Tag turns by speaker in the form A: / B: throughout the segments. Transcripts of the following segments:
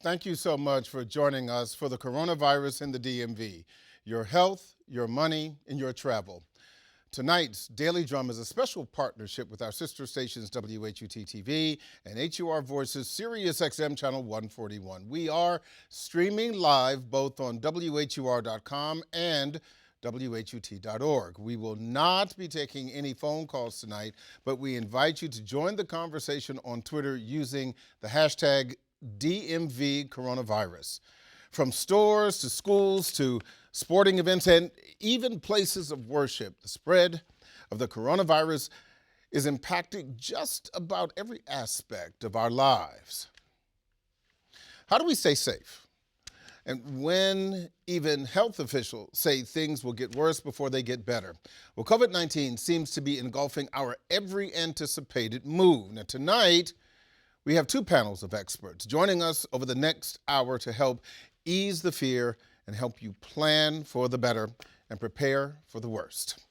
A: Thank you so much for joining us for the coronavirus in the DMV. Your health, your money, and your travel. Tonight's Daily Drum is a special partnership with our sister stations WHUT TV and HUR Voices Sirius XM Channel 141. We are streaming live both on WHUR.com and WHUT.org. We will not be taking any phone calls tonight, but we invite you to join the conversation on Twitter using the hashtag DMV coronavirus. From stores to schools to sporting events and even places of worship, the spread of the coronavirus is impacting just about every aspect of our lives. How do we stay safe? And when even health officials say things will get worse before they get better. Well, COVID-19 seems to be engulfing our every anticipated move. Now, tonight, we have two panels of experts joining us over the next hour to help ease the fear and help you plan for the better and prepare for the worst.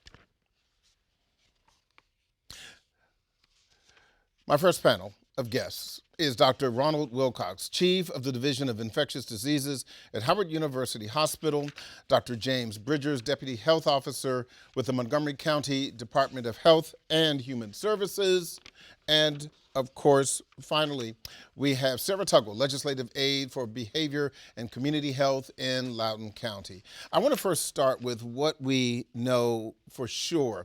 A: My first panel of guests is Dr. Ronald Wilcox, Chief of the Division of Infectious Diseases at Howard University Hospital, Dr. James Bridgers, Deputy Health Officer with the Montgomery County Department of Health and Human Services, and of course, finally, we have Sarah Tuggle, Legislative Aide for Behavior and Community Health in Loudoun County. I want to first start with what we know for sure.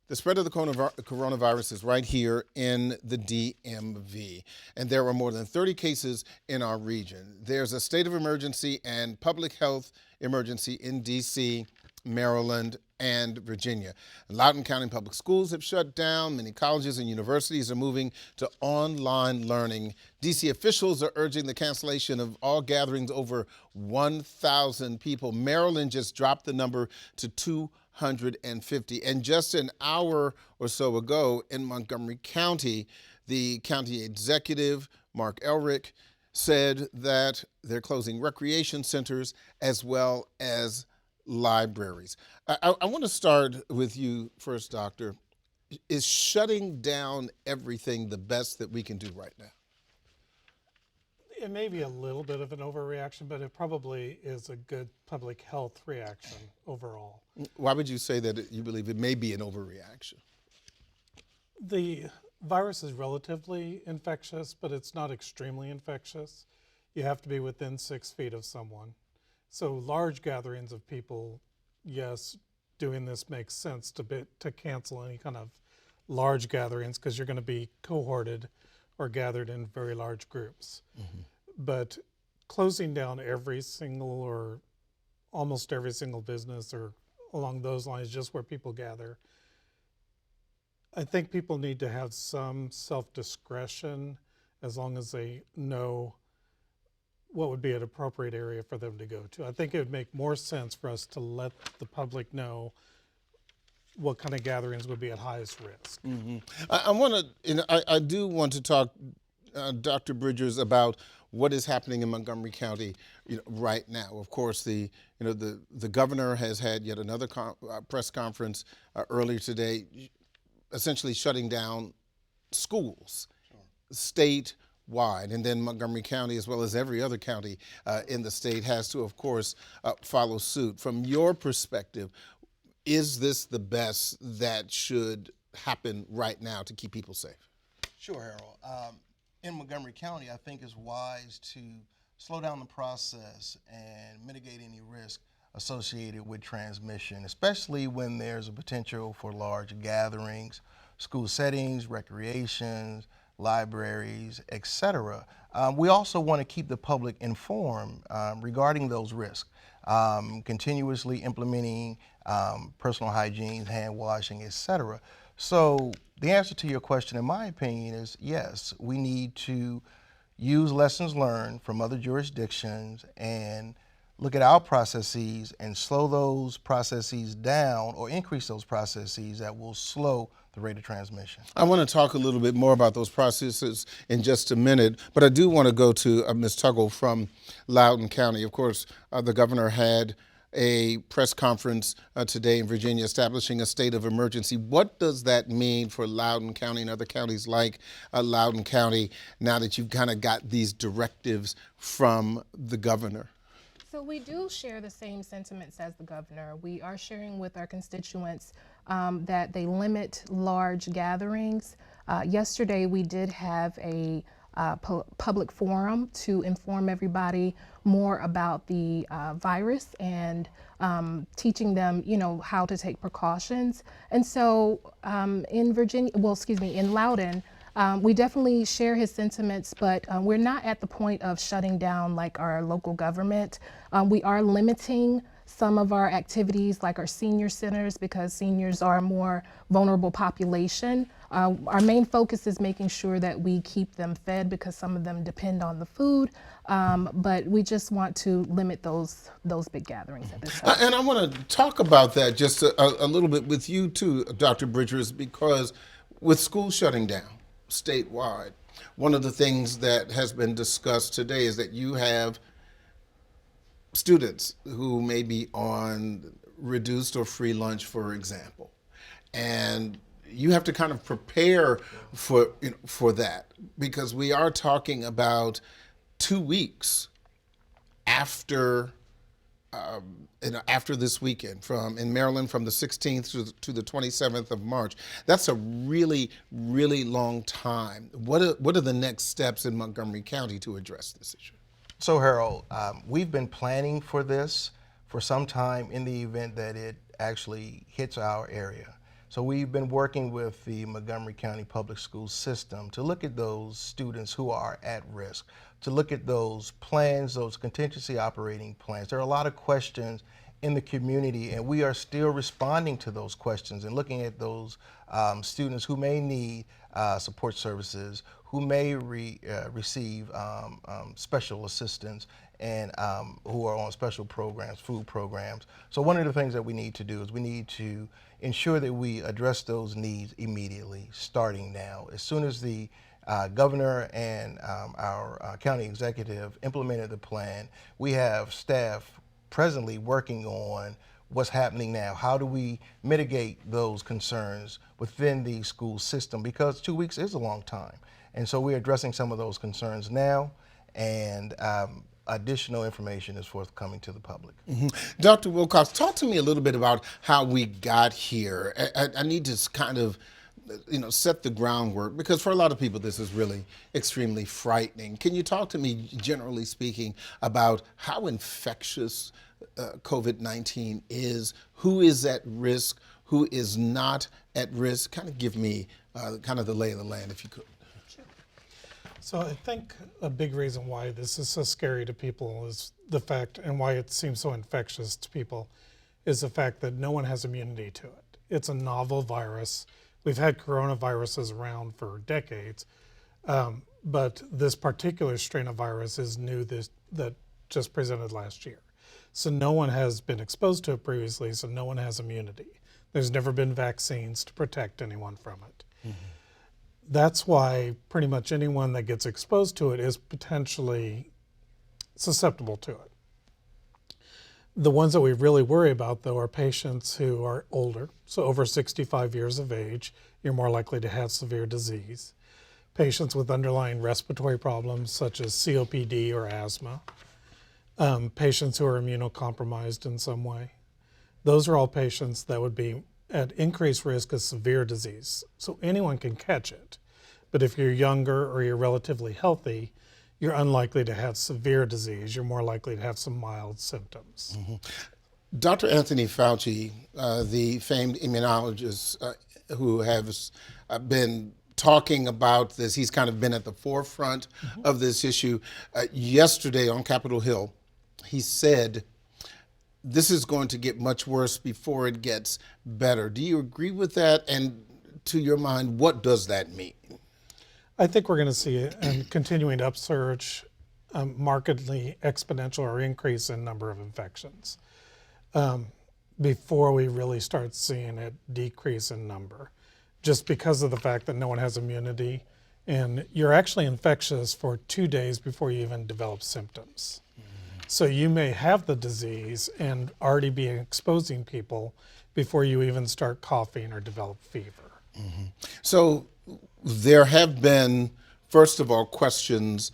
A: The spread of the coronavirus is right here in the DMV, and there are more than 30 cases in our region. There's a state of emergency and public health emergency in D.C., Maryland, and Virginia. Loudoun County public schools have shut down. Many colleges and universities are moving to online learning. D.C. officials are urging the cancellation of all gatherings over 1,000 people. Maryland just dropped the number to 250. And just an hour or so ago in Montgomery County, the county executive, Mark Elrick, said that they're closing recreation centers as well as libraries. I want to start with you first, Doctor. Is shutting down everything the best that we can do right now?
B: It may be a little bit of an overreaction, but it probably is a good public health reaction overall.
A: Why would you say that you believe it may be an overreaction?
B: The virus is relatively infectious, but it's not extremely infectious. You have to be within 6 feet of someone. So large gatherings of people, yes, doing this makes sense to cancel any kind of large gatherings because you're going to be cohorted or gathered in very large groups. Mm-hmm. But closing down every single or almost every single business or along those lines, just where people gather, I think people need to have some self-discretion as long as they know what would be an appropriate area for them to go to. I think it would make more sense for us to let the public know what kind of gatherings would be at highest risk.
A: Mm-hmm. I do want to talk, Dr. Bridgers, about what is happening in Montgomery County, right now. Of course, the governor has had yet another press conference earlier today, essentially shutting down schools, statewide, and then Montgomery County, as well as every other county in the state, has to, of course, follow suit. From your perspective, is this the best that should happen right now to keep people safe?
C: Sure, Harold. In Montgomery County, I think it's wise to slow down the process and mitigate any risk associated with transmission, especially when there's a potential for large gatherings, school settings, recreations, libraries, etc. We also want to keep the public informed regarding those risks, continuously implementing personal hygiene, hand washing, etc. So the answer to your question, in my opinion, is yes, we need to use lessons learned from other jurisdictions and look at our processes and slow those processes down or increase those processes that will slow the rate of transmission.
A: I want to talk a little bit more about those processes in just a minute, but I do want to go to Ms. Tuggle from Loudoun County. Of course, the governor had a press conference today in Virginia establishing a state of emergency. What does that mean for Loudoun County and other counties like Loudoun County now that you've kind of got these directives from the governor?
D: So we do share the same sentiments as the governor. We are sharing with our constituents that they limit large gatherings. Yesterday we did have a public forum to inform everybody more about the virus and teaching them, how to take precautions. And so in Loudoun, we definitely share his sentiments, but we're not at the point of shutting down like our local government. We are limiting some of our activities like our senior centers because seniors are a more vulnerable population. Our main focus is making sure that we keep them fed because some of them depend on the food, but we just want to limit those big gatherings at this time.
A: And I want to talk about that just a little bit with you too, Dr. Bridgers, because with schools shutting down statewide, one of the things that has been discussed today is that you have students who may be on reduced or free lunch, for example, and you have to kind of prepare for that because we are talking about 2 weeks after after this weekend in Maryland from the 16th to the 27th of March. That's a really, really long time. What are the next steps in Montgomery County to address this issue?
C: So Harold, we've been planning for this for some time in the event that it actually hits our area. So we've been working with the Montgomery County Public School System to look at those students who are at risk, to look at those plans, those contingency operating plans. There are a lot of questions in the community, and we are still responding to those questions and looking at those students who may need support services, who may receive special assistance, and who are on special programs, food programs. So one of the things that we need to do is we need to ensure that we address those needs immediately, starting now. As soon as the governor and our county executive implemented the plan, we have staff presently working on what's happening now. How do we mitigate those concerns within the school system? Because 2 weeks is a long time. And so we're addressing some of those concerns now, and additional information is forthcoming to the public.
A: Mm-hmm. Dr. Wilcox, talk to me a little bit about how we got here. I need to kind of set the groundwork because for a lot of people this is really extremely frightening. Can you talk to me, generally speaking, about how infectious COVID-19 is, who is at risk, who is not at risk? Kind of give me kind of the lay of the land, if you could.
B: So I think a big reason why this is so scary to people is the fact, and why it seems so infectious to people, is the fact that no one has immunity to it. It's a novel virus. We've had coronaviruses around for decades, but this particular strain of virus is new that just presented last year. So no one has been exposed to it previously, so no one has immunity. There's never been vaccines to protect anyone from it. Mm-hmm. That's why pretty much anyone that gets exposed to it is potentially susceptible to it. The ones that we really worry about, though, are patients who are older, so over 65 years of age, you're more likely to have severe disease. Patients with underlying respiratory problems such as COPD or asthma. Patients who are immunocompromised in some way. Those are all patients that would be at increased risk of severe disease. So anyone can catch it. But if you're younger or you're relatively healthy, you're unlikely to have severe disease. You're more likely to have some mild symptoms.
A: Mm-hmm. Dr. Anthony Fauci, the famed immunologist who has been talking about this, he's kind of been at the forefront of this issue. Yesterday on Capitol Hill, he said, this is going to get much worse before it gets better. Do you agree with that? And to your mind, what does that mean?
B: I think we're going to see a continuing upsurge, markedly exponential or increase in number of infections before we really start seeing it decrease in number, just because of the fact that no one has immunity and you're actually infectious for 2 days before you even develop symptoms. So you may have the disease and already be exposing people before you even start coughing or develop fever.
A: So there have been, first of all, questions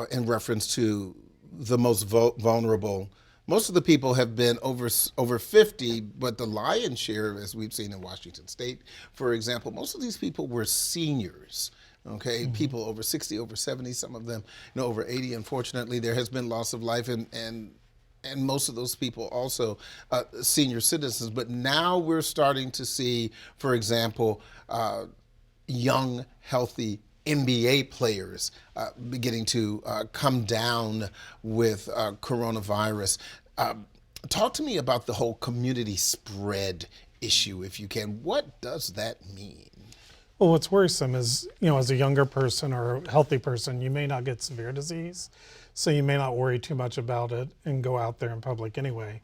A: in reference to the most vulnerable. Most of the people have been over 50, but the lion's share, as we've seen in Washington State, for example, most of these people were seniors. Okay, people over 60, over 70, some of them, over 80. Unfortunately, there has been loss of life, and most of those people also senior citizens. But now we're starting to see, for example, young, healthy NBA players beginning to come down with coronavirus. Talk to me about the whole community spread issue, if you can. What does that mean?
B: Well, what's worrisome is, as a younger person or a healthy person, you may not get severe disease, so you may not worry too much about it and go out there in public anyway.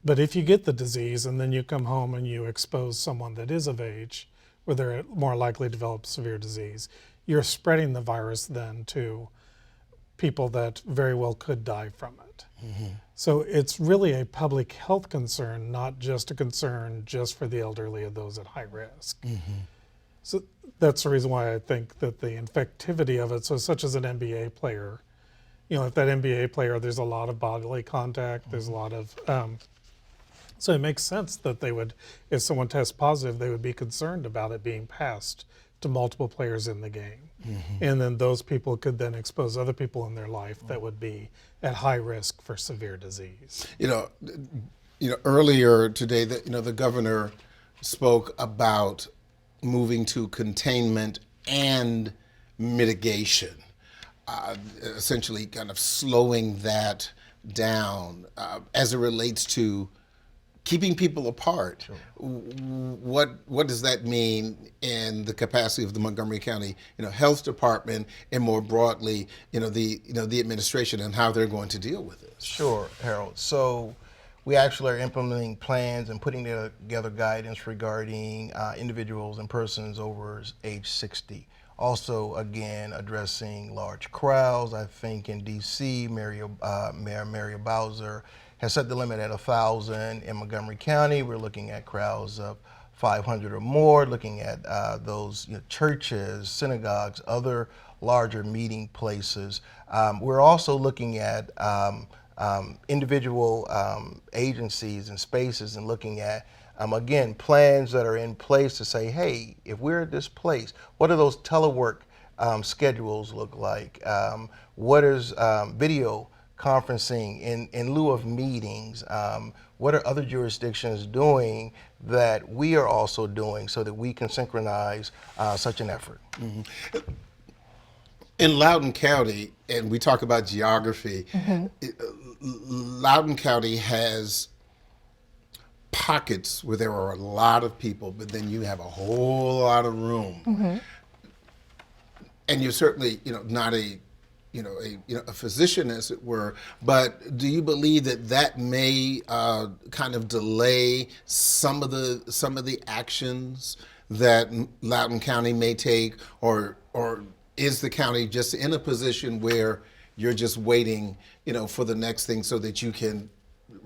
B: But if you get the disease and then you come home and you expose someone that is of age, where they're more likely to develop severe disease, you're spreading the virus then to people that very well could die from it. So it's really a public health concern, not just a concern just for the elderly or those at high risk. So that's the reason why I think that the infectivity of it, so such as an NBA player, if that NBA player, there's a lot of bodily contact, there's a lot of, so it makes sense that they would, if someone tests positive, they would be concerned about it being passed to multiple players in the game. And then those people could then expose other people in their life that would be at high risk for severe disease.
A: Earlier today, the governor spoke about moving to containment and mitigation, essentially kind of slowing that down as it relates to keeping people apart. Sure. What does that mean in the capacity of the Montgomery County, Health Department, and more broadly, the administration and how they're going to deal with this?
C: Sure, Harold. So we actually are implementing plans and putting together guidance regarding individuals and persons over age 60. Also, again, addressing large crowds. I think in D.C., Mayor Muriel Bowser has set the limit at 1,000. In Montgomery County, we're looking at crowds of 500 or more, looking at those churches, synagogues, other larger meeting places. We're also looking at individual agencies and spaces and looking at, again, plans that are in place to say, hey, if we're at this place, what do those telework schedules look like? What is video conferencing in lieu of meetings? What are other jurisdictions doing that we are also doing so that we can synchronize such an effort?
A: In Loudoun County, and we talk about geography, Loudoun County has pockets where there are a lot of people, but then you have a whole lot of room. And you're certainly, not a physician, as it were, but do you believe that may kind of delay some of the actions that Loudoun County may take, or is the county just in a position where you're just waiting, for the next thing so that you can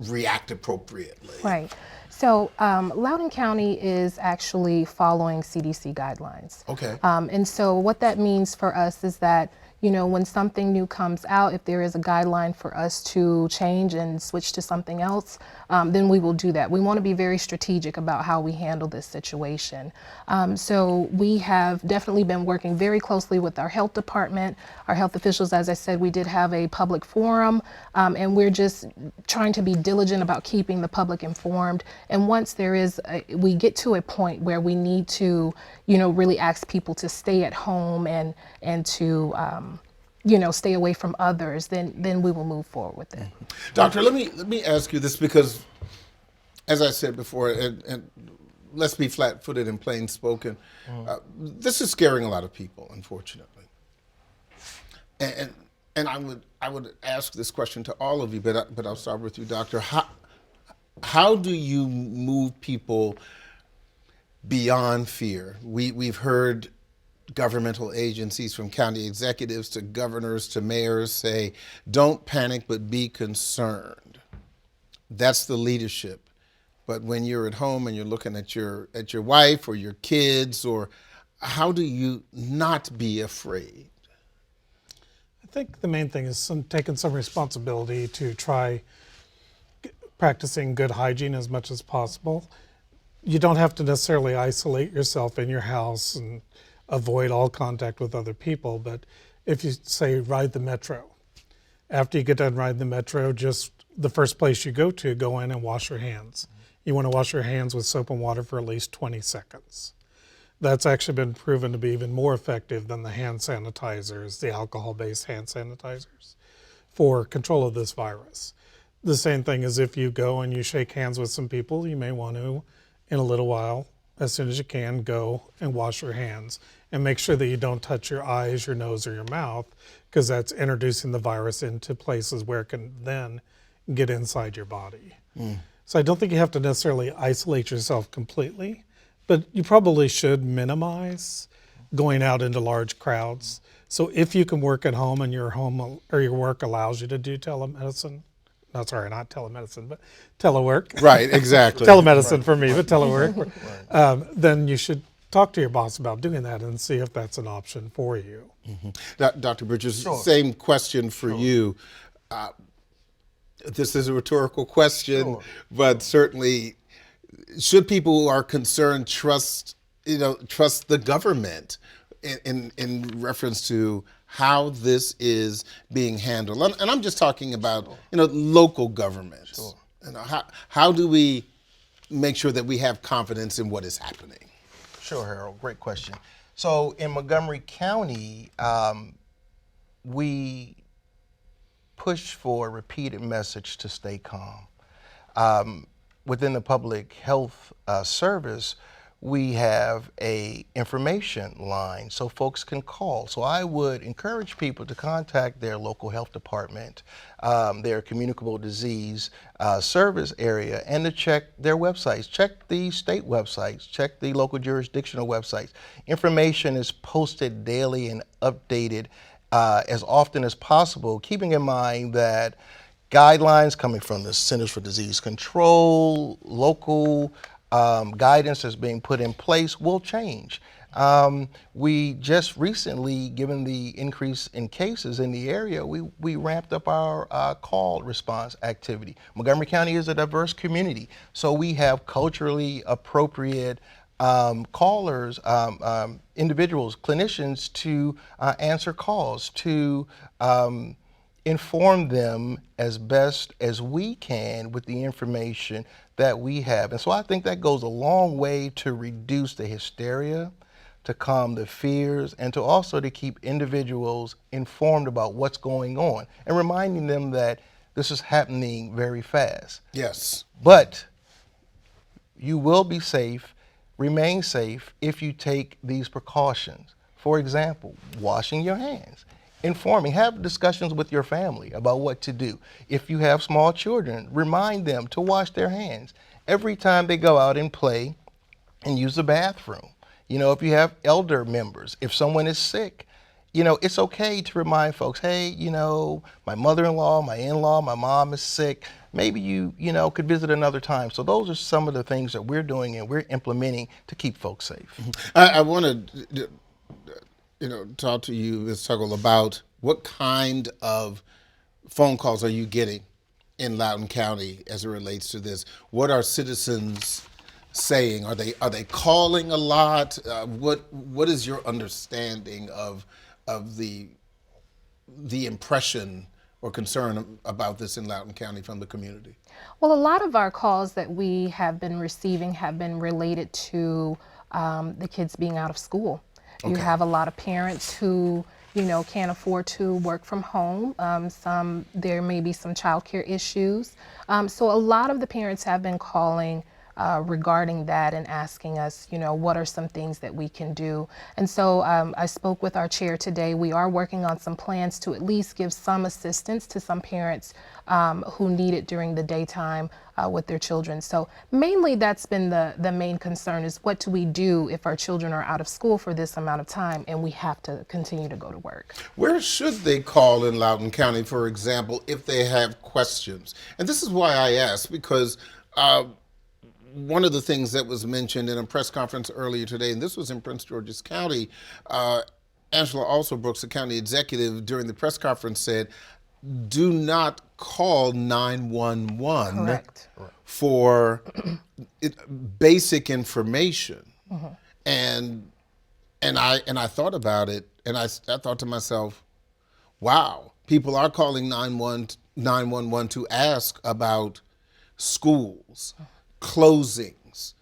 A: react appropriately?
D: Right. So Loudoun County is actually following CDC guidelines.
A: Okay.
D: And so what that means for us is that, when something new comes out, if there is a guideline for us to change and switch to something else, then we will do that. We want to be very strategic about how we handle this situation. So we have definitely been working very closely with our health department, our health officials. As I said, we did have a public forum, and we're just trying to be diligent about keeping the public informed. And once we get to a point where we need to, really ask people to stay at home and to, stay away from others, then we will move forward with it.
A: Doctor, let me ask you this, because as I said before, and let's be flat-footed and plain-spoken, this is scaring a lot of people, unfortunately. And I would ask this question to all of you, but I'll start with you, Doctor. How do you move people beyond fear? We've heard governmental agencies, from county executives to governors to mayors, say, don't panic, but be concerned. That's the leadership. But when you're at home and you're looking at your wife or your kids, or how do you not be afraid?
B: I think the main thing is taking some responsibility to try practicing good hygiene as much as possible. You don't have to necessarily isolate yourself in your house and avoid all contact with other people, but if you say ride the metro, after you get done riding the metro, just the first place you go in and wash your hands. You want to wash your hands with soap and water for at least 20 seconds. That's actually been proven to be even more effective than the hand sanitizers, the alcohol-based hand sanitizers, for control of this virus. The same thing as if you go and you shake hands with some people, you may want to, in a little while, as soon as you can, go and wash your hands and make sure that you don't touch your eyes, your nose, or your mouth, because that's introducing the virus into places where it can then get inside your body. So I don't think you have to necessarily isolate yourself completely, but you probably should minimize going out into large crowds. So if you can work at home and your home or your work allows you to do telemedicine, no, sorry, not telemedicine, but telework.
A: Right, exactly.
B: Telemedicine for me, but telework. Then you should talk to your boss about doing that and see if that's an option for you.
A: Dr. Bridges, same question for you. This is a rhetorical question, but certainly, should people who are concerned trust the government in reference to how this is being handled? And I'm just talking about local governments.
C: Sure.
A: How do we make sure that we have confidence in what is happening?
C: Sure, Harold. Great question. So in Montgomery County, we push for a repeated message to stay calm. Within the public health service, we have a information line so folks can call. So I would encourage people to contact their local health department, their communicable disease service area, and to check their websites. Check the state websites, check the local jurisdictional websites. Information is posted daily and updated as often as possible, keeping in mind that guidelines coming from the Centers for Disease Control, local guidance that's being put in place will change. We just recently, given the increase in cases in the area, we ramped up our call response activity. Montgomery County is a diverse community, so we have culturally appropriate callers, individuals, clinicians to answer calls, to inform them as best as we can with the information that we have. And so I think that goes a long way to reduce the hysteria, to calm the fears, and to also to keep individuals informed about what's going on and reminding them that this is happening very fast.
A: Yes.
C: But you will be safe, remain safe if you take these precautions. For example, washing your hands. Informing, have discussions with your family about what to do. If you have small children, remind them to wash their hands every time they go out and play and use the bathroom. If you have elder members, if someone is sick, it's okay to remind folks, hey, my mother-in-law, my in-law, my mom is sick. Maybe you could visit another time. So those are some of the things that we're doing and we're implementing to keep folks safe.
A: I want to talk to you, Ms. Tuggle, about what kind of phone calls are you getting in Loudoun County as it relates to this? What are citizens saying? Are they calling a lot? What is your understanding of the impression or concern about this in Loudoun County from the community?
D: Well, a lot of our calls that we have been receiving have been related to the kids being out of school. You have a lot of parents who, can't afford to work from home. There may be some childcare issues. So a lot of the parents have been calling regarding that and asking us, what are some things that we can do. And so I spoke with our chair today. We are working on some plans to at least give some assistance to some parents who need it during the daytime with their children. So mainly that's been the main concern, is what do we do if our children are out of school for this amount of time and we have to continue to go to work?
A: Where should they call in Loudoun County, for example, if they have questions? And this is why I ask, because one of the things that was mentioned in a press conference earlier today, and this was in Prince George's County, Angela Alsobrooks, the county executive, during the press conference said, do not call 911
D: Correct.
A: for basic information. And I thought about it, and I thought to myself, wow, people are calling 911 to ask about schools, closings,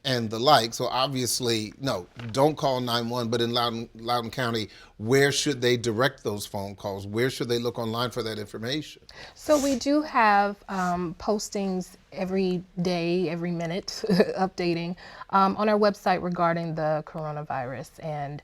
A: and the like. So obviously, no, don't call 911, but in Loudoun County, where should they direct those phone calls? Where should they look online for that information?
D: So we do have postings every day, every minute, updating on our website regarding the coronavirus, and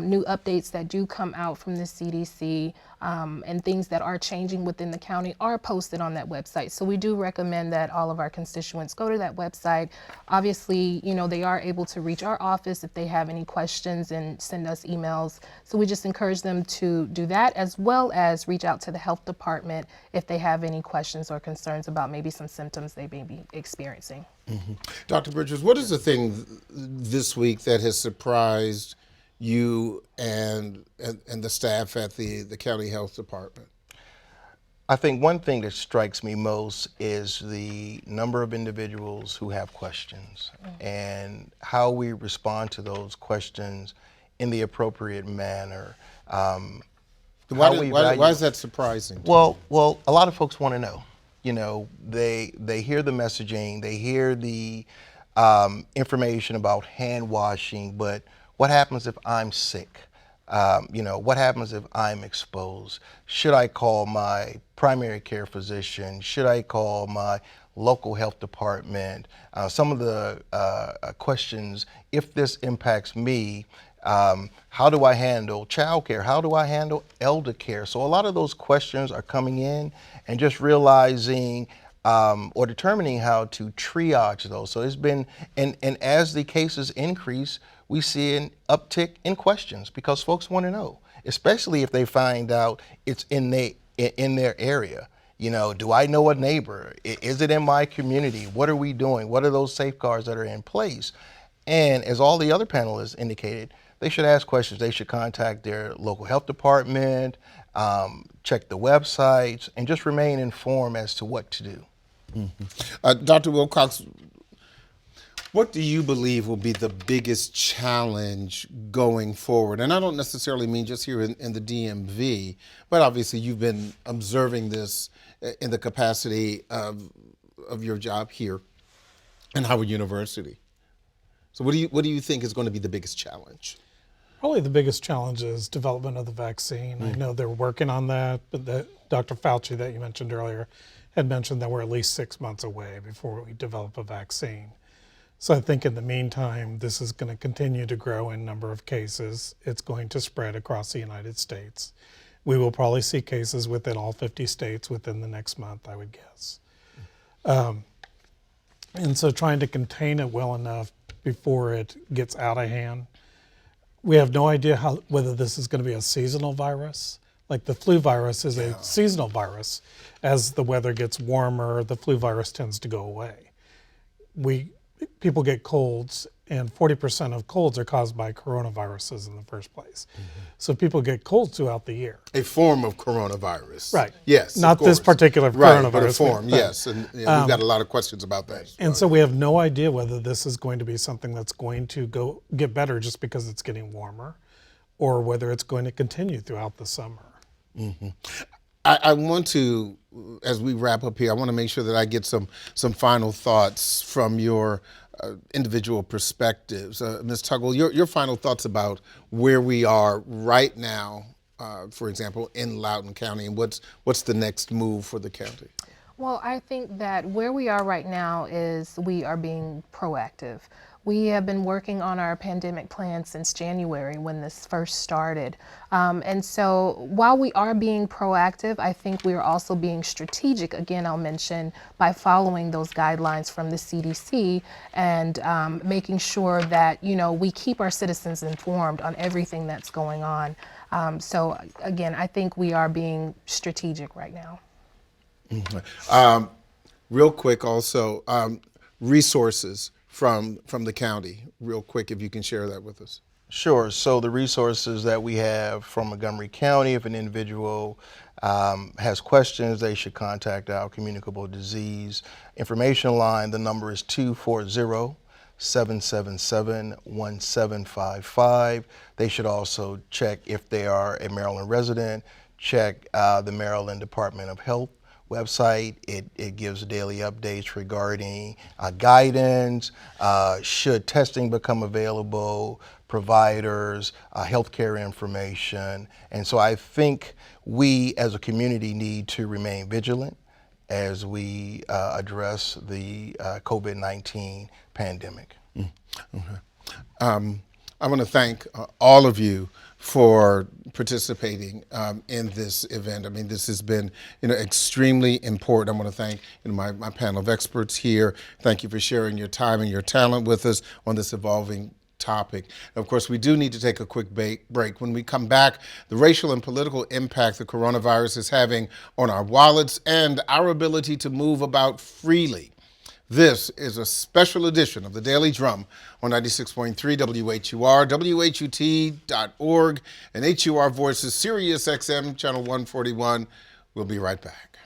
D: new updates that do come out from the CDC and things that are changing within the county are posted on that website. So we do recommend that all of our constituents go to that website. Obviously, they are able to reach our office if they have any questions and send us emails. So we just encourage them to do that, as well as reach out to the health department if they have any questions or concerns about maybe some symptoms they may be experiencing.
A: Dr. Bridges, what is the thing this week that has surprised you and the staff at the county health department?
C: I think one thing that strikes me most is the number of individuals who have questions and how we respond to those questions in the appropriate manner.
A: Why is that surprising?
C: Well, a lot of folks want to know. They hear the messaging, they hear the information about hand washing, but what happens if I'm sick? What happens if I'm exposed? Should I call my primary care physician? Should I call my local health department? Some of the questions, if this impacts me, how do I handle childcare? How do I handle elder care? So a lot of those questions are coming in, and just realizing or determining how to triage those. So it's been, and as the cases increase, we see an uptick in questions because folks want to know, especially if they find out it's in their area. Do I know a neighbor? Is it in my community? What are we doing? What are those safeguards that are in place? And as all the other panelists indicated, they should ask questions. They should contact their local health department, check the websites, and just remain informed as to what to do.
A: Dr. Wilcox, what do you believe will be the biggest challenge going forward? And I don't necessarily mean just here in the DMV, but obviously you've been observing this in the capacity of your job here in Howard University. So what do you think is going to be the biggest challenge?
B: Probably the biggest challenge is development of the vaccine. I know they're working on that, but Dr. Fauci that you mentioned earlier had mentioned that we're at least 6 months away before we develop a vaccine. So I think in the meantime, this is going to continue to grow in number of cases. It's going to spread across the United States. We will probably see cases within all 50 states within the next month, I would guess. And so trying to contain it well enough before it gets out of hand. We have no idea whether this is going to be a seasonal virus. Like the flu virus is a seasonal virus. As the weather gets warmer, the flu virus tends to go away. People get colds, and 40% of colds are caused by coronaviruses in the first place. So people get colds throughout the year.
A: A form of coronavirus.
B: Right.
A: Yes.
B: Not this particular
A: right,
B: coronavirus.
A: But a form, yes. And we've got a lot of questions about that.
B: And so we have no idea whether this is going to be something that's going to get better just because it's getting warmer, or whether it's going to continue throughout the summer.
A: I want to, as we wrap up here, I want to make sure that I get some final thoughts from your individual perspectives. Ms. Tuggle, your final thoughts about where we are right now, for example, in Loudoun County, and what's the next move for the county?
D: Well, I think that where we are right now is we are being proactive. We have been working on our pandemic plan since January when this first started. And so while we are being proactive, I think we are also being strategic. Again, I'll mention by following those guidelines from the CDC and making sure that, we keep our citizens informed on everything that's going on. So again, I think we are being strategic right now.
A: Real quick, also resources from the county. Real quick, if you can share that with us.
C: Sure. So the resources that we have from Montgomery County, if an individual has questions, they should contact our communicable disease information line. The number is 240-777-1755. They should also check if they are a Maryland resident, check the Maryland Department of Health website. It gives daily updates regarding guidance, should testing become available, providers, healthcare information. And so I think we as a community need to remain vigilant as we address the COVID-19 pandemic.
A: I want to thank all of you for participating in this event. I mean, this has been, extremely important. I want to thank my panel of experts here. Thank you for sharing your time and your talent with us on this evolving topic. And of course, we do need to take a quick break. When we come back, the racial and political impact the coronavirus is having on our wallets and our ability to move about freely. This is a special edition of the Daily Drum on 96.3 WHUR, WHUT.org, and HUR Voices, Sirius XM, Channel 141. We'll be right back.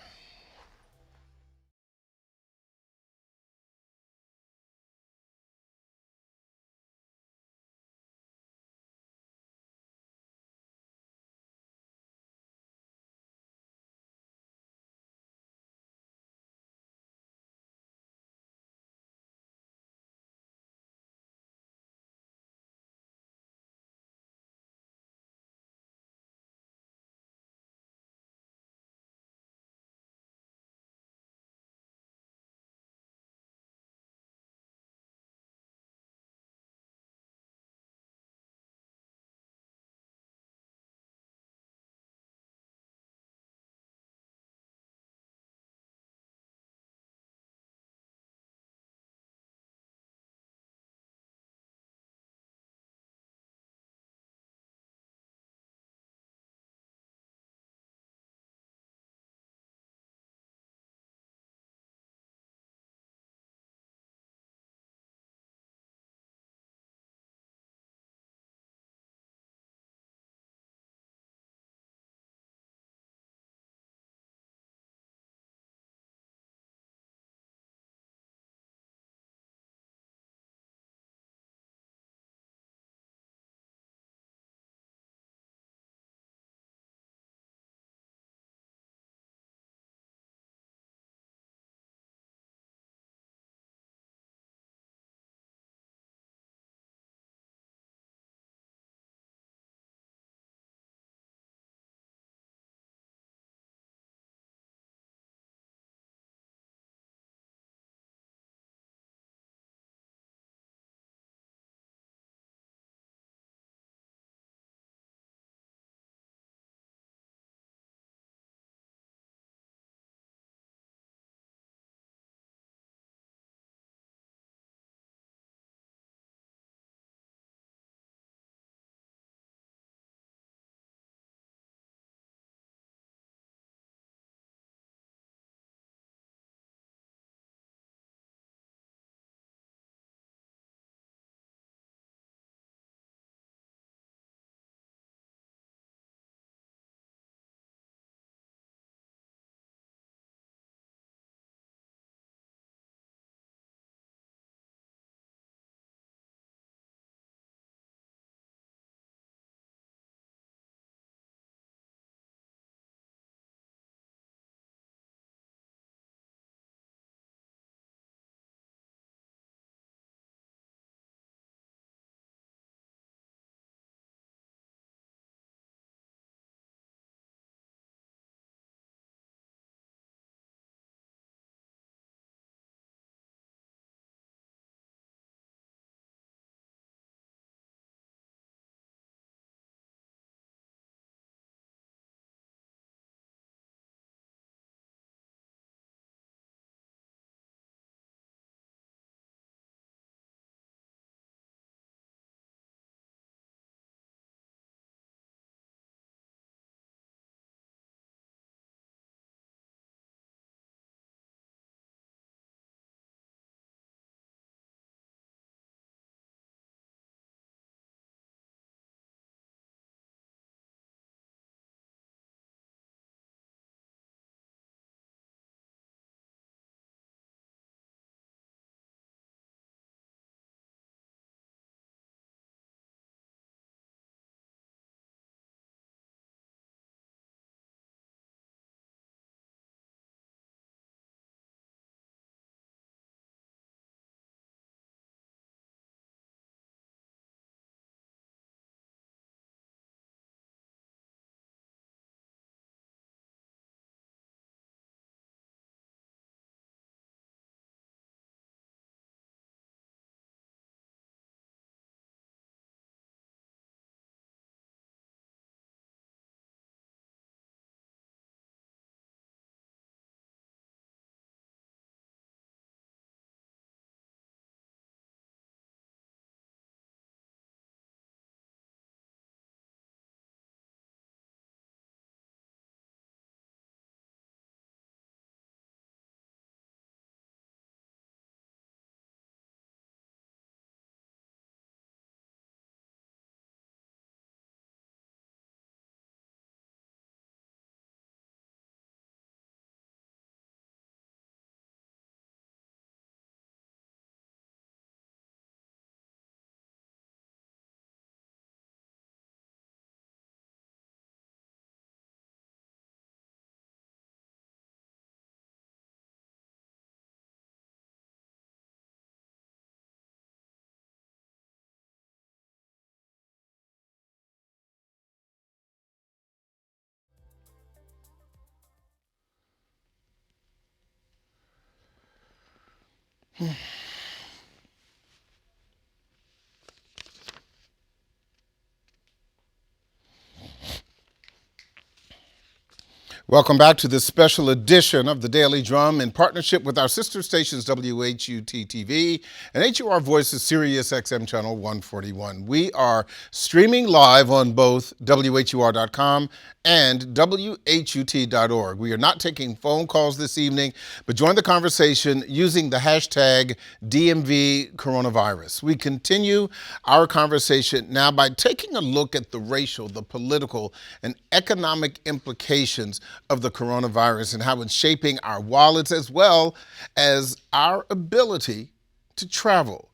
A: Welcome back to this special edition of the Daily Drum in partnership with our sister stations WHUT TV and HUR Voices Sirius XM Channel 141. We are streaming live on both WHUR.com and WHUT.org. We are not taking phone calls this evening, but join the conversation using the hashtag DMV coronavirus. We continue our conversation now by taking a look at the racial, the political, and economic implications of the coronavirus and how it's shaping our wallets as well as our ability to travel.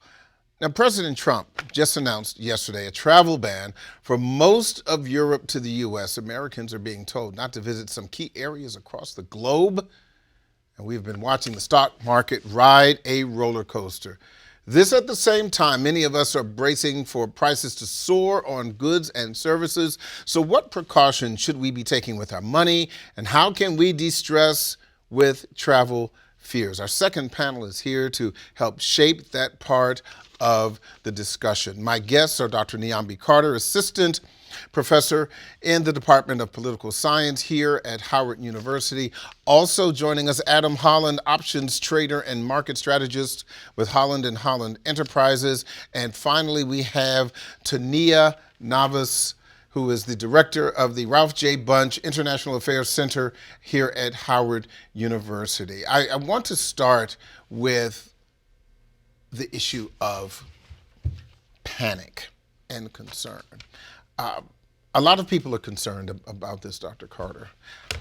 A: Now, President Trump just announced yesterday a travel ban for most of Europe to the U.S. Americans are being told not to visit some key areas across the globe, and we've been watching the stock market ride a roller coaster. This at the same time, many of us are bracing for prices to soar on goods and services. So what precautions should we be taking with our money, and how can we de-stress with travel fears? Our second panel is here to help shape that part of the discussion. My guests are Dr. Niambi Carter, Assistant Professor in the Department of Political Science here at Howard University. Also joining us, Adam Holland, Options Trader and Market Strategist with Holland & Holland Enterprises. And finally, we have Tania Navas, who is the director of the Ralph J. Bunch International Affairs Center here at Howard University. I want to start with the issue of panic and concern. A lot of people are concerned about this, Dr. Carter.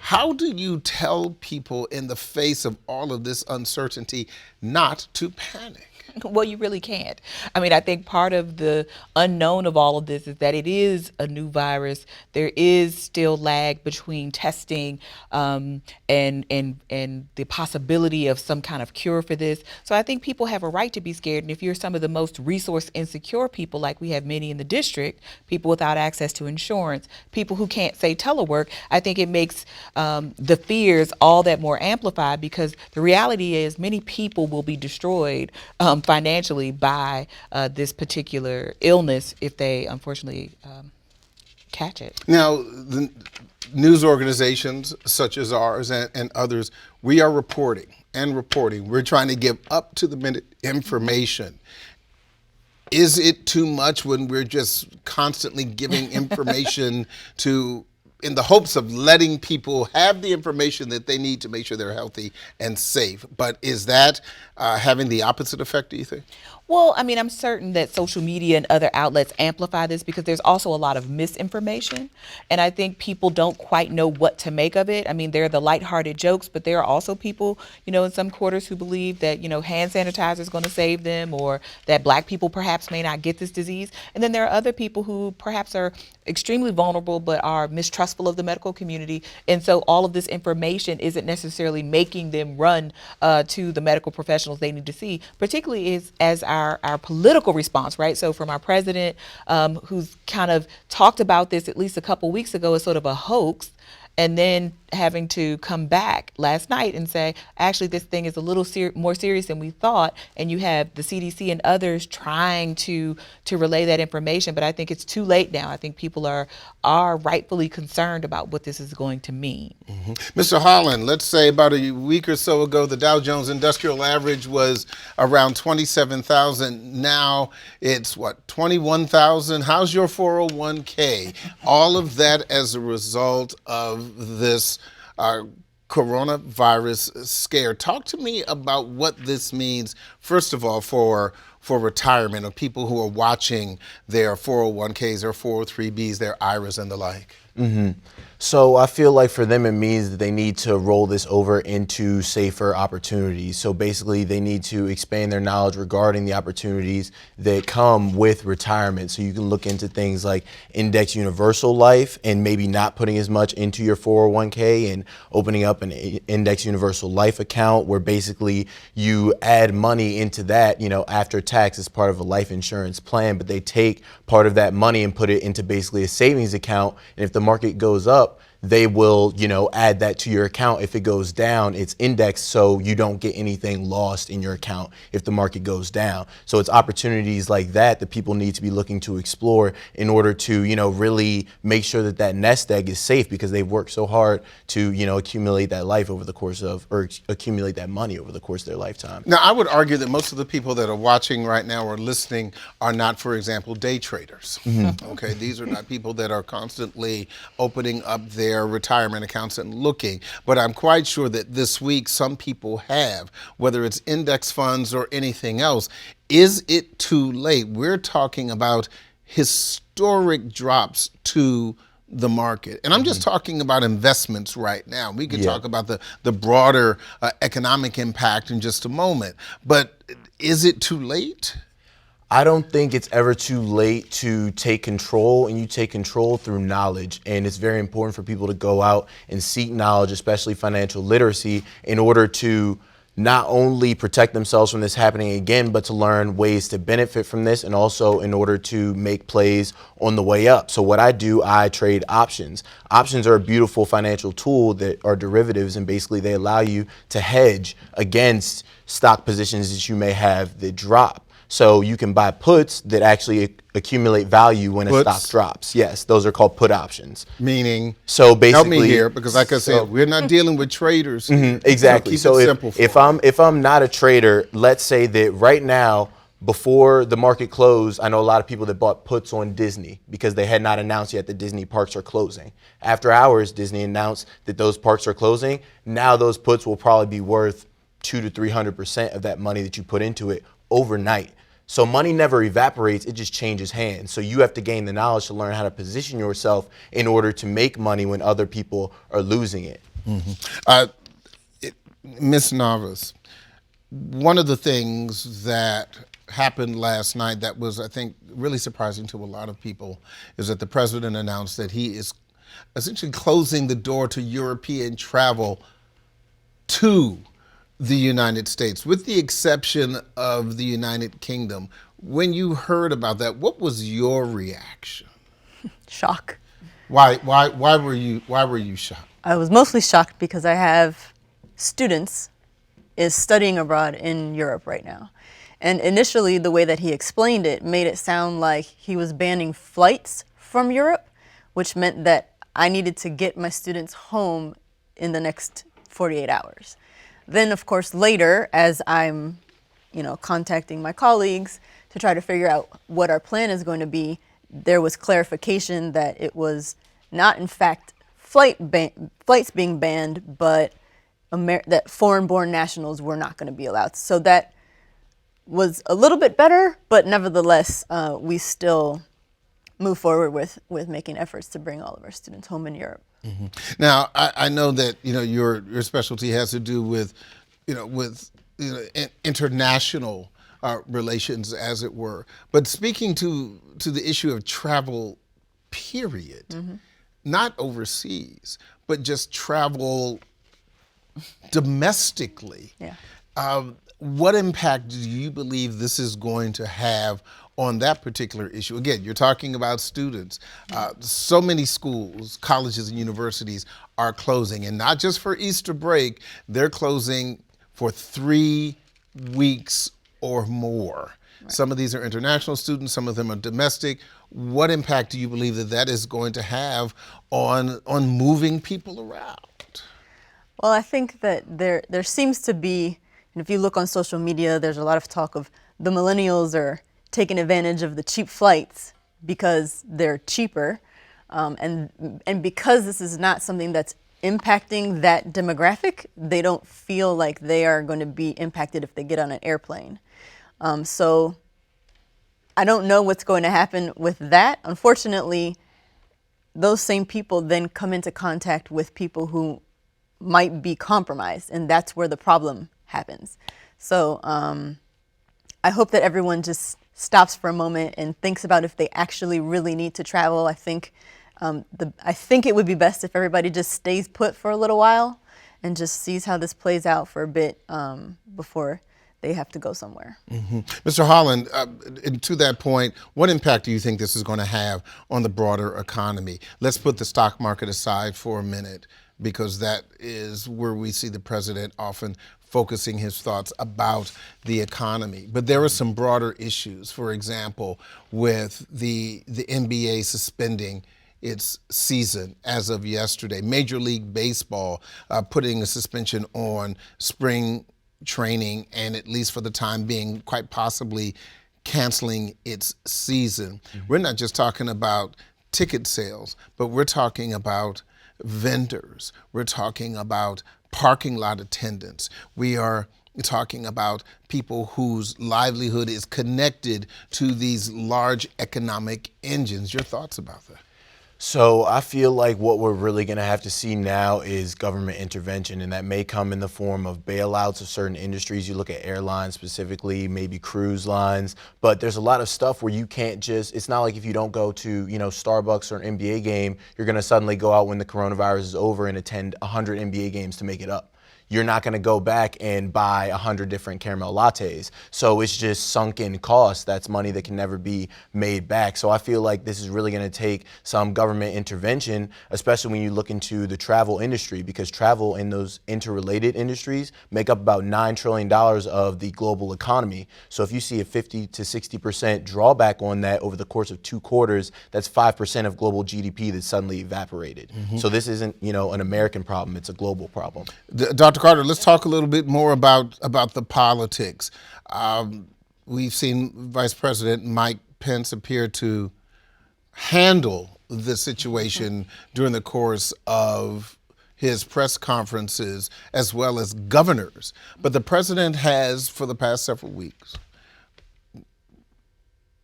A: How do you tell people in the face of all of this uncertainty not to panic?
E: Well, you really can't. I mean, I think part of the unknown of all of this is that it is a new virus. There is still lag between testing and the possibility of some kind of cure for this. So I think people have a right to be scared. And if you're some of the most resource insecure people, like we have many in the district, people without access to insurance, people who can't say telework, I think it makes the fears all that more amplified, because the reality is many people will be destroyed financially by this particular illness if they unfortunately catch it.
A: Now, the news organizations such as ours and others, we are reporting and reporting. We're trying to give up-to-the-minute information. Is it too much when we're just constantly giving information in the hopes of letting people have the information that they need to make sure they're healthy and safe? But is that having the opposite effect, do you think?
E: Well, I mean, I'm certain that social media and other outlets amplify this, because there's also a lot of misinformation. And I think people don't quite know what to make of it. I mean, there are the lighthearted jokes, but there are also people, in some quarters who believe that, hand sanitizer is going to save them, or that Black people perhaps may not get this disease. And then there are other people who perhaps are extremely vulnerable but are mistrustful of the medical community. And so all of this information isn't necessarily making them run to the medical professionals they need to see, particularly as our political response, right? So from our president, who's kind of talked about this at least a couple weeks ago as sort of a hoax, and then having to come back last night and say, actually, this thing is a little more serious than we thought. And you have the CDC and others trying to relay that information. But I think it's too late now. I think people are rightfully concerned about what this is going to mean.
A: Mm-hmm. Mr. Holland, let's say about a week or so ago, the Dow Jones Industrial Average was around 27,000. Now it's 21,000. How's your 401k? All of that as a result of this coronavirus scare. Talk to me about what this means, first of all, for retirement of people who are watching their 401ks, their 403bs, their IRAs and the like.
F: Mm-hmm. So I feel like for them, it means that they need to roll this over into safer opportunities. So basically, they need to expand their knowledge regarding the opportunities that come with retirement. So you can look into things like index universal life and maybe not putting as much into your 401k and opening up an index universal life account where basically you add money into that, after tax as part of a life insurance plan, but they take part of that money and put it into basically a savings account. And if the market goes up, they will, add that to your account. If it goes down, it's indexed so you don't get anything lost in your account if the market goes down. So it's opportunities like that that people need to be looking to explore in order to, really make sure that that nest egg is safe, because they've worked so hard to, accumulate that life over the course of, or accumulate that money over the course of their lifetime.
A: Now, I would argue that most of the people that are watching right now or listening are not, for example, day traders. Okay, these are not people that are constantly opening up their retirement accounts and looking. But I'm quite sure that this week some people have, whether it's index funds or anything else. Is it too late? We're talking about historic drops to the market. And I'm just talking about investments right now. We could talk about the broader economic impact in just a moment. But is it too late?
F: I don't think it's ever too late to take control, and you take control through knowledge. And it's very important for people to go out and seek knowledge, especially financial literacy, in order to not only protect themselves from this happening again, but to learn ways to benefit from this, and also in order to make plays on the way up. So what I do, I trade options. Options are a beautiful financial tool that are derivatives, and basically they allow you to hedge against stock positions that you may have that drop. So you can buy puts that actually accumulate value when a stock drops. Yes, those are called put options.
A: Meaning,
F: so basically,
A: help me here, because like I said, we're not dealing with traders.
F: Exactly.
A: So
F: if I'm not a trader, let's say that right now, before the market closed, I know a lot of people that bought puts on Disney because they had not announced yet that Disney parks are closing. After hours, Disney announced that those parks are closing. Now those puts will probably be worth 200 to 300% of that money that you put into it overnight. So money never evaporates, it just changes hands. So you have to gain the knowledge to learn how to position yourself in order to make money when other people are losing it.
A: Ms. Navas, one of the things that happened last night that was, I think, really surprising to a lot of people is that the president announced that he is essentially closing the door to European travel to the United States, with the exception of the United Kingdom. When you heard about that, what was your reaction?
G: Shock.
A: Why were you shocked?
G: I was mostly shocked because I have students studying abroad in Europe right now. And initially, the way that he explained it made it sound like he was banning flights from Europe, which meant that I needed to get my students home in the next 48 hours. Then, of course, later, as I'm, contacting my colleagues to try to figure out what our plan is going to be, there was clarification that it was not, in fact, flights being banned, but that foreign-born nationals were not going to be allowed. So that was a little bit better, but nevertheless, we still move forward with making efforts to bring all of our students home in Europe.
A: Now, I know that your specialty has to do with international relations, as it were. But speaking to the issue of travel, period, not overseas, but just travel domestically.
G: Yeah.
A: What impact do you believe this is going to have on that particular issue? Again, you're talking about students. So many schools, colleges, and universities are closing, and not just for Easter break, they're closing for 3 weeks or more. Right. Some of these are international students, some of them are domestic. What impact do you believe that is going to have on moving people around?
G: Well, I think that there seems to be, and if you look on social media, there's a lot of talk of the millennials are taking advantage of the cheap flights because they're cheaper. And because this is not something that's impacting that demographic, they don't feel like they are going to be impacted if they get on an airplane. So I don't know what's going to happen with that. Unfortunately, those same people then come into contact with people who might be compromised, and that's where the problem happens. So I hope that everyone just stops for a moment and thinks about if they actually really need to travel. I think it would be best if everybody just stays put for a little while and just sees how this plays out for a bit before they have to go somewhere.
A: Mr. Holland, and to that point, what impact do you think this is going to have on the broader economy? Let's put the stock market aside for a minute, because that is where we see the president often focusing his thoughts about the economy. But there are some broader issues, for example, with the NBA suspending its season as of yesterday. Major League Baseball putting a suspension on spring training, and at least for the time being, quite possibly canceling its season. We're not just talking about ticket sales, but we're talking about vendors. We're talking about parking lot attendants. We are talking about people whose livelihood is connected to these large economic engines. Your thoughts about that?
F: So I feel like what we're really going to have to see now is government intervention, and that may come in the form of bailouts of certain industries. You look at airlines specifically, maybe cruise lines, but there's a lot of stuff where you can't just, it's not like if you don't go to, Starbucks or an NBA game, you're going to suddenly go out when the coronavirus is over and attend 100 NBA games to make it up. You're not going to go back and buy 100 different caramel lattes. So it's just sunken costs. That's money that can never be made back. So I feel like this is really going to take some government intervention, especially when you look into the travel industry, because travel and those interrelated industries make up about $9 trillion of the global economy. So if you see a 50 to 60% drawback on that over the course of 2 quarters, that's 5% of global GDP that suddenly evaporated. So this isn't, an American problem. It's a global problem.
A: Dr. Carter, let's talk a little bit more about the politics. We've seen Vice President Mike Pence appear to handle the situation during the course of his press conferences, as well as governors. But the president has, for the past several weeks,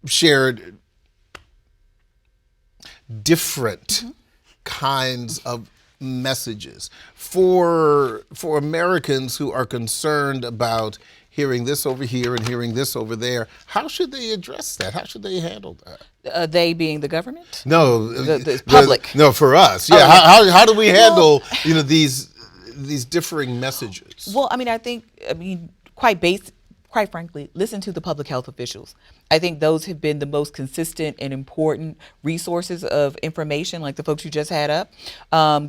A: shared different kinds of messages for Americans who are concerned about hearing this over here and hearing this over there. How should they address that? How should they handle that?
E: They being the government?
A: No,
E: the public.
A: No, for us. Yeah.
E: Oh, yeah.
A: How do we handle these differing messages?
E: Well, quite frankly, listen to the public health officials. I think those have been the most consistent and important resources of information, like the folks you just had up.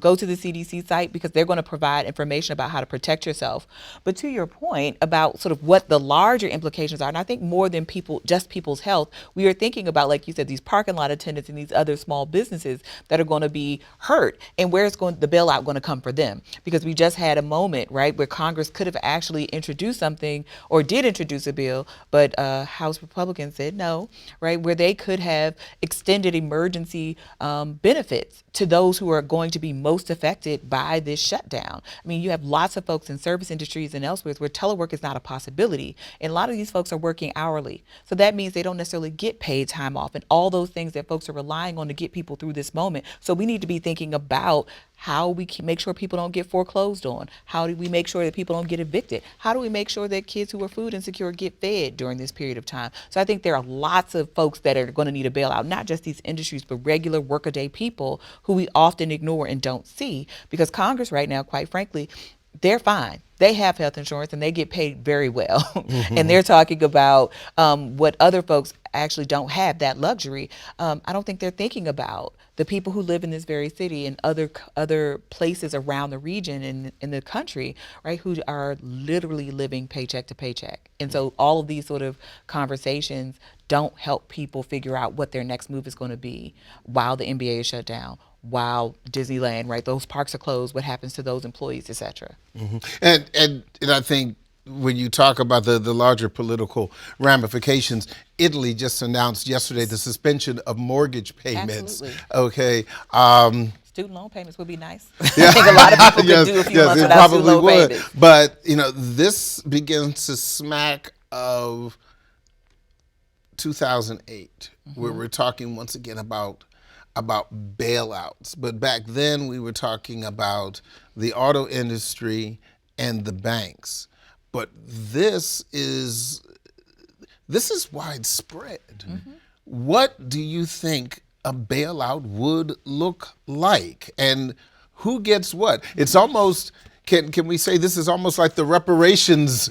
E: Go to the CDC site, because they're going to provide information about how to protect yourself. But to your point about sort of what the larger implications are, and I think more than just people's health, we are thinking about, like you said, these parking lot attendants and these other small businesses that are going to be hurt, and where's the bailout going to come for them? Because we just had a moment, right, where Congress could have actually introduced something, or did introduce a bill, but House Republicans said no, right, where they could have extended emergency benefits to those who are going to be most affected by this shutdown. I mean, you have lots of folks in service industries and elsewhere where telework is not a possibility, and a lot of these folks are working hourly. So that means they don't necessarily get paid time off and all those things that folks are relying on to get people through this moment. So we need to be thinking about how we can make sure people don't get foreclosed on. How do we make sure that people don't get evicted? How do we make sure that kids who are food insecure get fed during this period of time? So I think there are lots of folks that are going to need a bailout, not just these industries, but regular workaday people who we often ignore and don't see, because Congress right now, quite frankly, they're fine. They have health insurance and they get paid very well. And they're talking about what other folks actually don't have, that luxury. I don't think they're thinking about the people who live in this very city and other places around the region and in the country, right, who are literally living paycheck to paycheck. And so all of these sort of conversations don't help people figure out what their next move is going to be while the NBA is shut down, while Disneyland, right, those parks are closed, what happens to those employees, et cetera.
A: And I think when you talk about the larger political ramifications, Italy just announced yesterday the suspension of mortgage payments.
E: Absolutely.
A: Okay.
E: Student loan payments would be nice. I think a lot of people could do a few months without student loan payments.
A: But, this begins to smack of 2008, where we're talking once again about bailouts. But back then we were talking about the auto industry and the banks. But this is widespread. What do you think a bailout would look like, and who gets what? It's almost, can we say this is almost like the reparations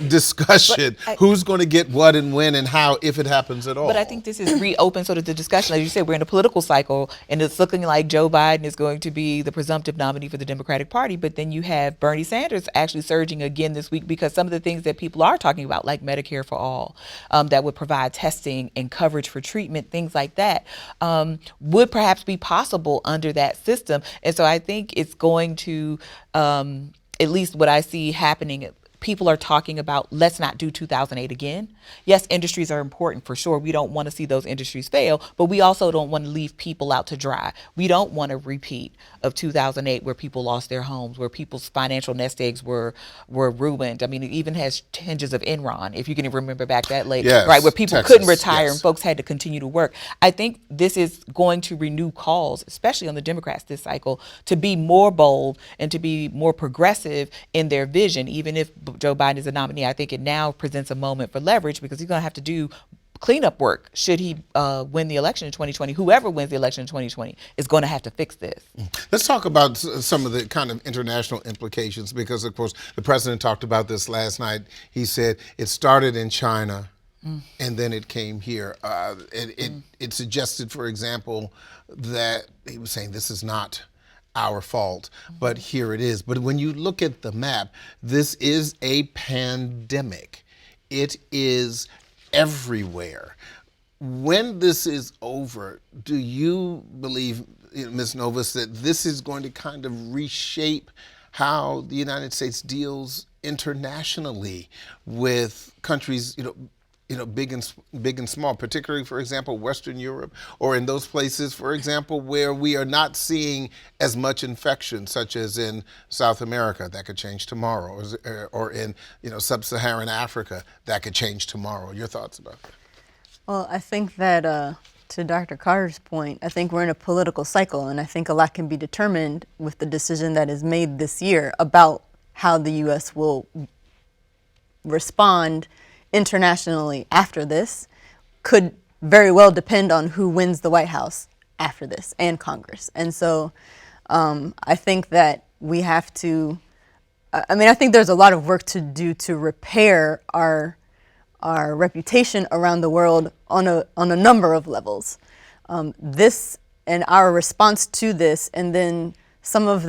A: discussion? Who's going to get what and when and how, if it happens at all?
E: But I think this is reopened sort of the discussion. As you said, we're in a political cycle, and it's looking like Joe Biden is going to be the presumptive nominee for the Democratic Party. But then you have Bernie Sanders actually surging again this week, because some of the things that people are talking about, like Medicare for all, that would provide testing and coverage for treatment, things like that, would perhaps be possible under that system. And so I think it's going to, at least what I see happening, people are talking about, let's not do 2008 again. Yes, industries are important for sure. We don't want to see those industries fail, but we also don't want to leave people out to dry. We don't want a repeat of 2008 where people lost their homes, where people's financial nest eggs were ruined. I mean, it even has tinges of Enron, if you can remember back that late,
A: Yes,
E: right, where people
A: Texas,
E: couldn't retire
A: yes.
E: and folks had to continue to work. I think this is going to renew calls, especially on the Democrats this cycle, to be more bold and to be more progressive in their vision. Even if Joe Biden is a nominee, I think it now presents a moment for leverage, because he's going to have to do cleanup work should he win the election in 2020. Whoever wins the election in 2020 is going to have to fix this.
A: Let's talk about some of the kind of international implications, because, of course, the president talked about this last night. He said it started in China and then it came here. It suggested, for example, that he was saying this is not our fault, but here it is. But when you look at the map, this is a pandemic. It is everywhere. When this is over, do you believe, Ms. Novus, that this is going to kind of reshape how the United States deals internationally with countries, big and small, particularly, for example, Western Europe, or in those places, for example, where we are not seeing as much infection, such as in South America? That could change tomorrow, or in sub-Saharan Africa, that could change tomorrow. Your thoughts about that?
G: Well, I think that to Dr. Carter's point, I think we're in a political cycle, and I think a lot can be determined with the decision that is made this year about how the U.S. will respond internationally after this. Could very well depend on who wins the White House after this, and Congress. And so I think that we have to, I think there's a lot of work to do to repair our reputation around the world on a number of levels. This and our response to this, and then some of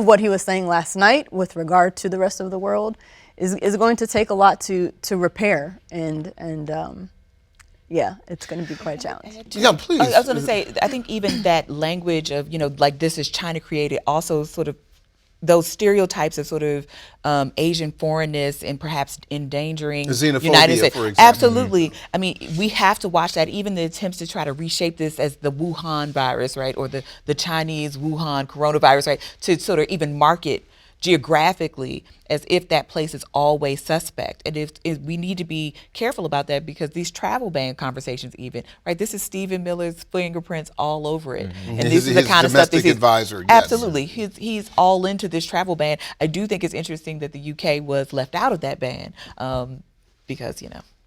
G: what he was saying last night with regard to the rest of the world, is going to take a lot to repair, and yeah, it's going to be quite a challenge.
A: Yeah, please.
E: I was going to say, I think even that language of, like this is China created, also sort of those stereotypes of sort of Asian foreignness and perhaps endangering
A: xenophobia,
E: United States.
A: for example.
E: Absolutely. I mean, we have to watch that. Even the attempts to try to reshape this as the Wuhan virus, right, or the Chinese Wuhan coronavirus, right, to sort of even market geographically as if that place is always suspect. And if we need to be careful about that, because these travel ban conversations, even, right, this is Stephen Miller's fingerprints all over it. And this is the kind of stuff that
A: domestic advisor, yes.
E: Absolutely. He's all into this travel ban. I do think it's interesting that the UK was left out of that ban, because,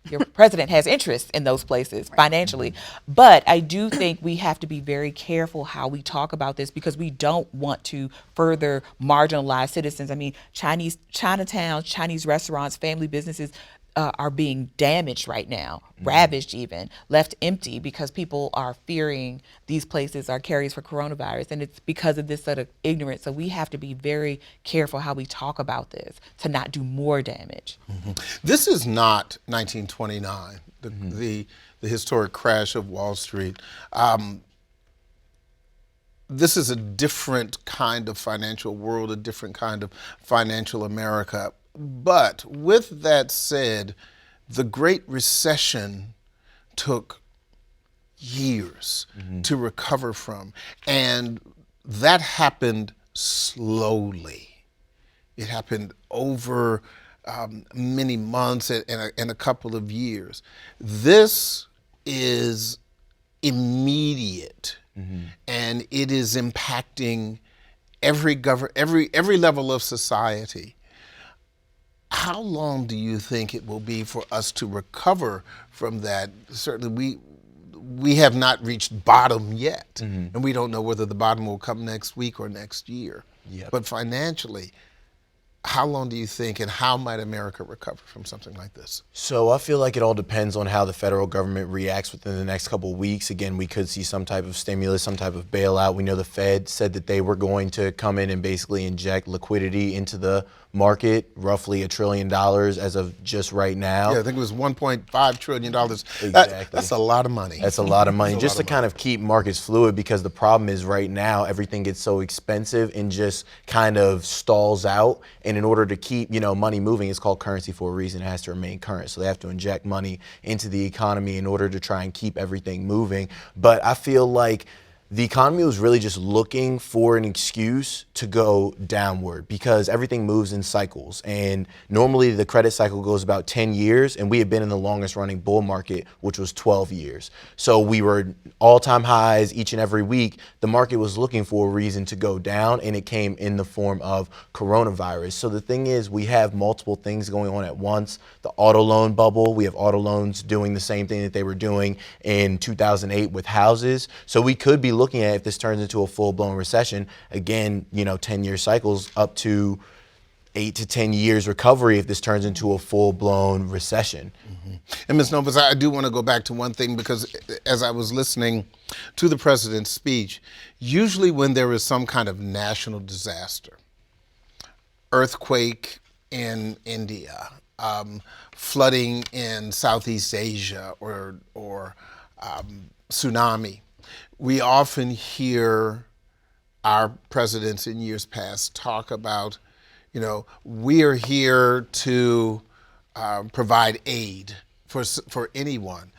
E: your president has interest in those places financially. But I do think we have to be very careful how we talk about this, because we don't want to further marginalize citizens. I mean, Chinatowns, Chinese restaurants, family businesses are being damaged right now, ravaged even, left empty, because people are fearing these places are carriers for coronavirus, and it's because of this sort of ignorance. So we have to be very careful how we talk about this to not do more damage.
A: This is not 1929, the historic crash of Wall Street. This is a different kind of financial world, a different kind of financial America. But with that said, the Great Recession took years to recover from, and that happened slowly. It happened over many months and a couple of years. This is immediate, and it is impacting every level of society. How long do you think it will be for us to recover from that? Certainly we have not reached bottom yet, and we don't know whether the bottom will come next week or next year.
F: Yep.
A: But financially, how long do you think, and how might America recover from something like this?
F: So I feel like it all depends on how the federal government reacts within the next couple of weeks. Again, we could see some type of stimulus, some type of bailout. We know the Fed said that they were going to come in and basically inject liquidity into the market, roughly $1 trillion as of just right now.
A: Yeah, I think it was $1.5 trillion.
F: Exactly.
A: That's a lot of money.
F: That's a lot of money,
A: That's a
F: just
A: lot
F: to
A: of
F: kind of keep markets fluid, because the problem is right now everything gets so expensive and just kind of stalls out. And in order to keep, money moving, it's called currency for a reason. It has to remain current. So they have to inject money into the economy in order to try and keep everything moving. But I feel like the economy was really just looking for an excuse to go downward, because everything moves in cycles. And normally the credit cycle goes about 10 years, and we had been in the longest running bull market, which was 12 years. So we were all-time highs each and every week. The market was looking for a reason to go down, and it came in the form of coronavirus. So the thing is, we have multiple things going on at once. The auto loan bubble, we have auto loans doing the same thing that they were doing in 2008 with houses. So we could be looking at, if this turns into a full-blown recession, again, 10-year cycles, up to 8 to 10 years recovery if this turns into a full-blown recession.
A: Mm-hmm. And Ms. Novas, I do want to go back to one thing, because as I was listening to the president's speech, usually when there is some kind of national disaster, earthquake in India, flooding in Southeast Asia, or tsunami, we often hear our presidents in years past talk about, we are here to provide aid for anyone.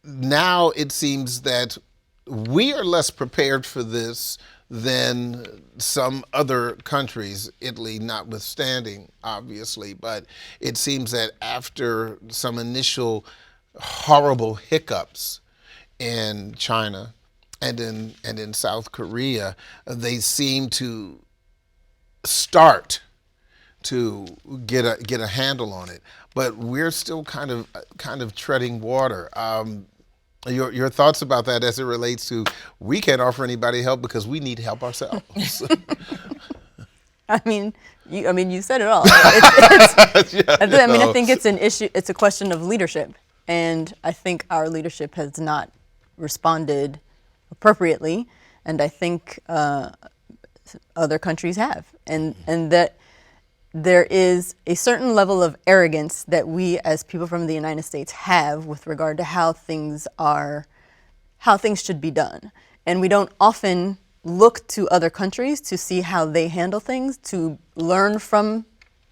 A: Now it seems that we are less prepared for this than some other countries, Italy notwithstanding, obviously. But it seems that after some initial horrible hiccups in China and in South Korea, they seem to start to get a handle on it. But we're still kind of treading water. Your thoughts about that as it relates to, we can't offer anybody help because we need help ourselves.
G: I mean, you said it all. I think it's an issue. It's a question of leadership, and I think our leadership has not responded appropriately, and I think other countries have, and that there is a certain level of arrogance that we as people from the United States have with regard to how things should be done. And we don't often look to other countries to see how they handle things, to learn from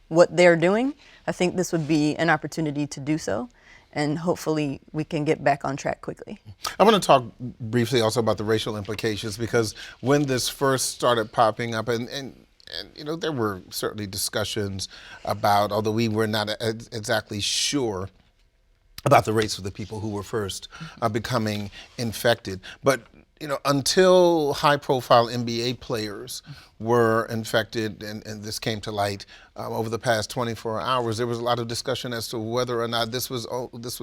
G: what they're doing. I think this would be an opportunity to do so, and hopefully we can get back on track quickly.
A: I want to talk briefly also about the racial implications, because when this first started popping up, and there were certainly discussions about, although we were not exactly sure about the race of the people who were first becoming infected. But until high-profile NBA players were infected, and this came to light over the past 24 hours, there was a lot of discussion as to whether or not this was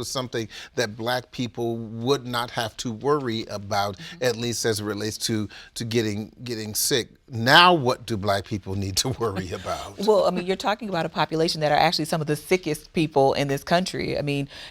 A: something that black people would not have to worry about, at least as it relates to getting sick. Now, what do black people need to worry about?
E: Well, you're talking about a population that are actually some of the sickest people in this country.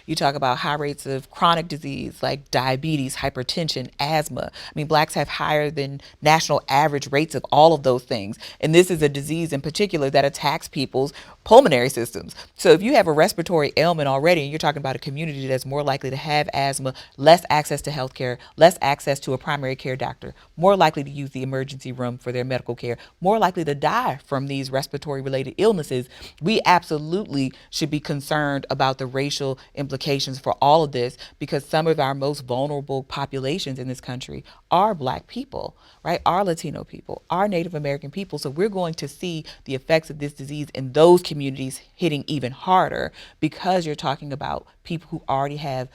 E: You talk about high rates of chronic disease like diabetes, hypertension, asthma. Blacks have higher than national average rates of all of those things. And this is a disease in particular that attacks people's pulmonary systems. So if you have a respiratory ailment already, and you're talking about a community that's more likely to have asthma, less access to health care, less access to a primary care doctor, more likely to use the emergency room for their medical care, more likely to die from these respiratory related illnesses, we absolutely should be concerned about the racial implications for all of this, because some of our most vulnerable populations in this country are black people, right? Are Latino people, are Native American people. So we're going to see the effects of this disease in those communities hitting even harder, because you're talking about people who already have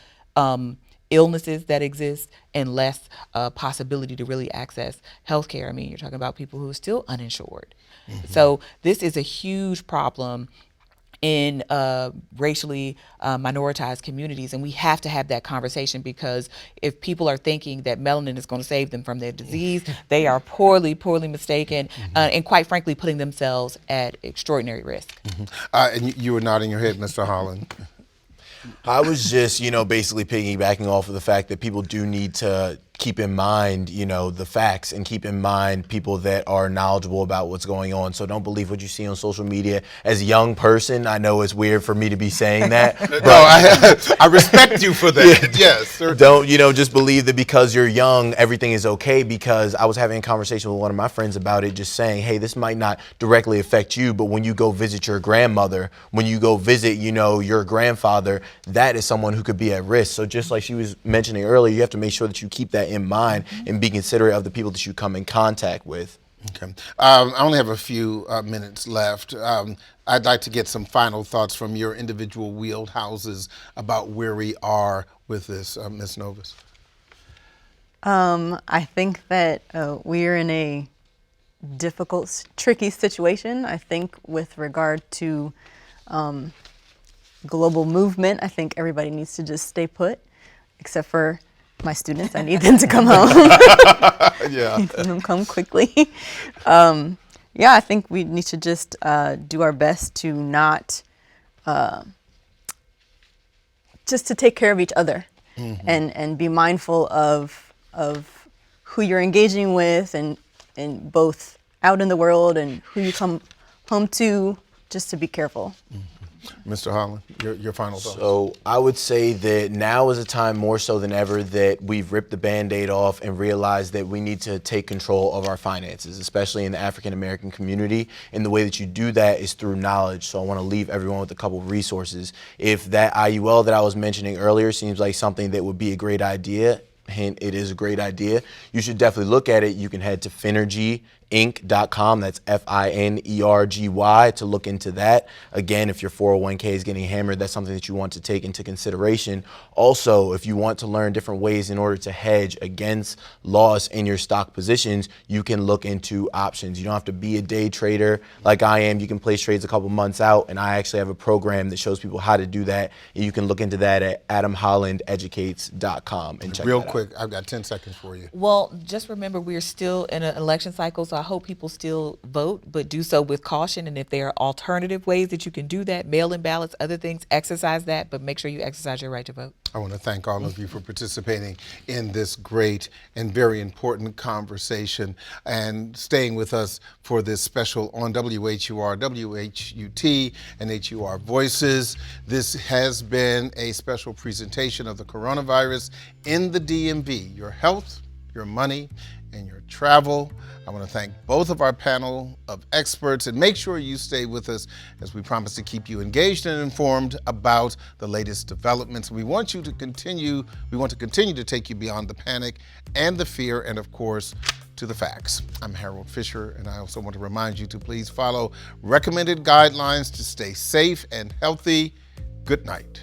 E: illnesses that exist and less possibility to really access healthcare. You're talking about people who are still uninsured. Mm-hmm. So this is a huge problem. in racially minoritized communities. And we have to have that conversation, because if people are thinking that melanin is going to save them from their disease, they are poorly mistaken, and quite frankly, putting themselves at extraordinary risk.
A: And you were nodding your head, Mr. Holland.
F: I was just, basically piggybacking off of the fact that people do need to keep in mind, the facts, and keep in mind people that are knowledgeable about what's going on. So don't believe what you see on social media. As a young person, I know it's weird for me to be saying that. But
A: No, I respect you for that. Yes. Sir.
F: Don't, just believe that because you're young, everything is okay. Because I was having a conversation with one of my friends about it, just saying, hey, this might not directly affect you, but when you go visit your grandmother, when you go visit, your grandfather, that is someone who could be at risk. So just like she was mentioning earlier, you have to make sure that you keep that in mind and be considerate of the people that you come in contact with.
A: Okay. I only have a few minutes left. I'd like to get some final thoughts from your individual wheelhouses about where we are with this, Ms. Novus.
G: I think that we're in a difficult, tricky situation. I think with regard to global movement, I think everybody needs to just stay put, except for my students. I need them to come home.
A: Yeah.
G: Need them to come quickly. I think we need to just do our best to not, just to take care of each other, and be mindful of who you're engaging with, and both out in the world and who you come home to, just to be careful.
A: Mr. Holland, your final thoughts.
F: So I would say that now is a time more so than ever that we've ripped the Band-Aid off and realized that we need to take control of our finances, especially in the African American community. And the way that you do that is through knowledge. So I want to leave everyone with a couple of resources. If that IUL that I was mentioning earlier seems like something that would be a great idea, hint, it is a great idea, you should definitely look at it. You can head to finergyinc.com, that's FINERGY, to look into that. Again, if your 401k is getting hammered, that's something that you want to take into consideration. Also, if you want to learn different ways in order to hedge against loss in your stock positions, you can look into options. You don't have to be a day trader like I am. You can place trades a couple months out, and I actually have a program that shows people how to do that. And you can look into that at adamhollandeducates.com and check
A: Real
F: that out.
A: quick, I've got 10 seconds for you.
E: Well, just remember, we're still in an election cycle, so I hope people still vote, but do so with caution. And if there are alternative ways that you can do that, mail-in ballots, other things, exercise that, but make sure you exercise your right to vote.
A: I want to thank all of you for participating in this great and very important conversation and staying with us for this special on WHUR, WHUT, and HUR Voices. This has been a special presentation of the coronavirus in the DMV, your health, your money, and your travel. I want to thank both of our panel of experts, and make sure you stay with us as we promise to keep you engaged and informed about the latest developments. We want to continue to take you beyond the panic and the fear, and of course, to the facts. I'm Harold Fisher, and I also want to remind you to please follow recommended guidelines to stay safe and healthy. Good night.